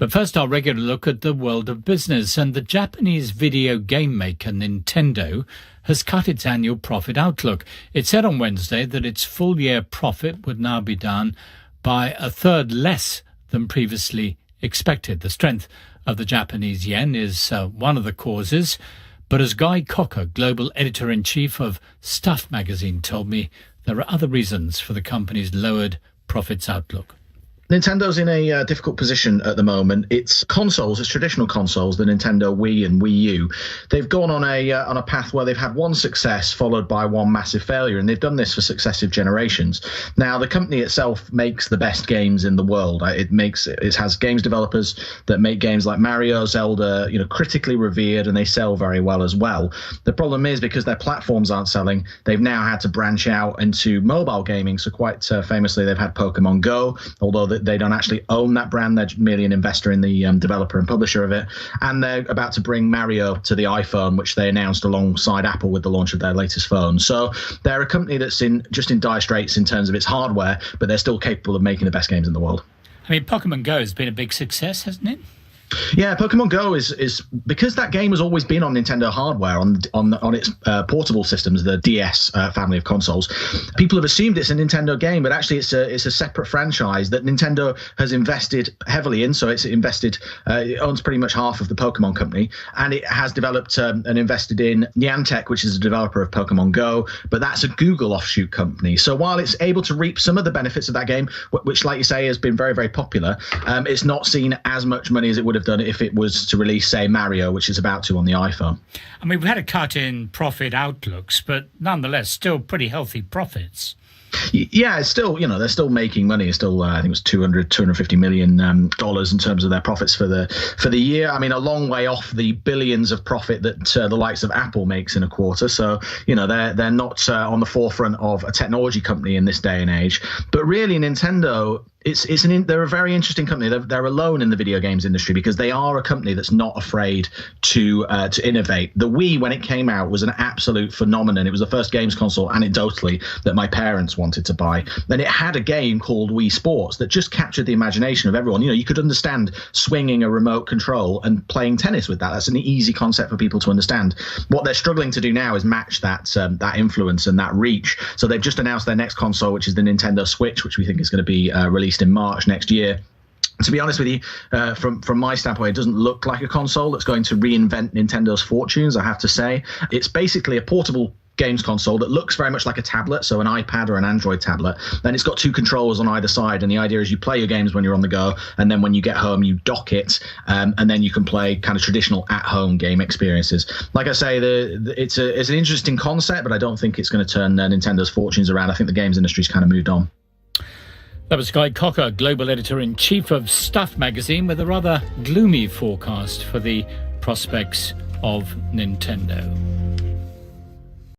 But first, our regular look at the world of business. And the Japanese video game maker Nintendo has cut its annual profit outlook. It said on Wednesday that its full-year profit would now be down by a third less than previously expected. The strength of the Japanese yen is one of the causes. But as Guy Cocker, global editor-in-chief of Stuff magazine, told me, there are other reasons for the company's lowered profits outlook. Nintendo's in a difficult position at the moment. Its consoles, its traditional consoles, the Nintendo Wii and Wii U, they've gone on a path where they've had one success followed by one massive failure, and they've done this for successive generations. Now, the company itself makes the best games in the world. It has games developers that make games like Mario, Zelda, critically revered, and they sell very well as well. The problem is, because their platforms aren't selling, they've now had to branch out into mobile gaming. So quite famously, they've had Pokemon Go, although they don't actually own that brand. They're merely an investor in the developer and publisher of it. And they're about to bring Mario to the iPhone, which they announced alongside Apple with the launch of their latest phone. So they're a company that's just in dire straits in terms of its hardware, but they're still capable of making the best games in the world. I mean, Pokemon Go has been a big success, hasn't it? Yeah, Pokemon Go is because that game has always been on Nintendo hardware on its portable systems, the DS family of consoles. People have assumed it's a Nintendo game, but actually it's a separate franchise that Nintendo has invested heavily in. So it owns pretty much half of the Pokemon company, and it has developed and invested in Niantic, which is a developer of Pokemon Go, but that's a Google offshoot company. So while it's able to reap some of the benefits of that game, which, like you say, has been very, very popular, it's not seen as much money as it would have done if it was to release, say, Mario, which is about to on the iPhone. I mean, we've had a cut in profit outlooks, but nonetheless, still pretty healthy profits. Yeah, it's still, they're still making money. It's still, I think it was $250 million in terms of their profits for the year. I mean, a long way off the billions of profit that the likes of Apple makes in a quarter. So, they're not on the forefront of a technology company in this day and age. But really, Nintendo, they're a very interesting company. They're alone in the video games industry because they are a company that's not afraid to innovate. The Wii, when it came out, was an absolute phenomenon. It was the first games console, anecdotally, that my parents wanted to buy. Then it had a game called Wii Sports that just captured the imagination of everyone. You could understand swinging a remote control and playing tennis with that. That's an easy concept for people to understand. What they're struggling to do now is match that influence and that reach. So they've just announced their next console, which is the Nintendo Switch, which we think is going to be released in March next year. To be honest with you, from my standpoint, it doesn't look like a console that's going to reinvent Nintendo's fortunes, I have to say. It's basically a portable games console that looks very much like a tablet, so an iPad or an Android tablet. Then it's got two controllers on either side, and the idea is you play your games when you're on the go, and then when you get home, you dock it, and then you can play kind of traditional at-home game experiences. Like I say, it's an interesting concept, but I don't think it's going to turn Nintendo's fortunes around. I think the games industry's kind of moved on. That was Guy Cocker, global editor-in-chief of Stuff magazine, with a rather gloomy forecast for the prospects of Nintendo.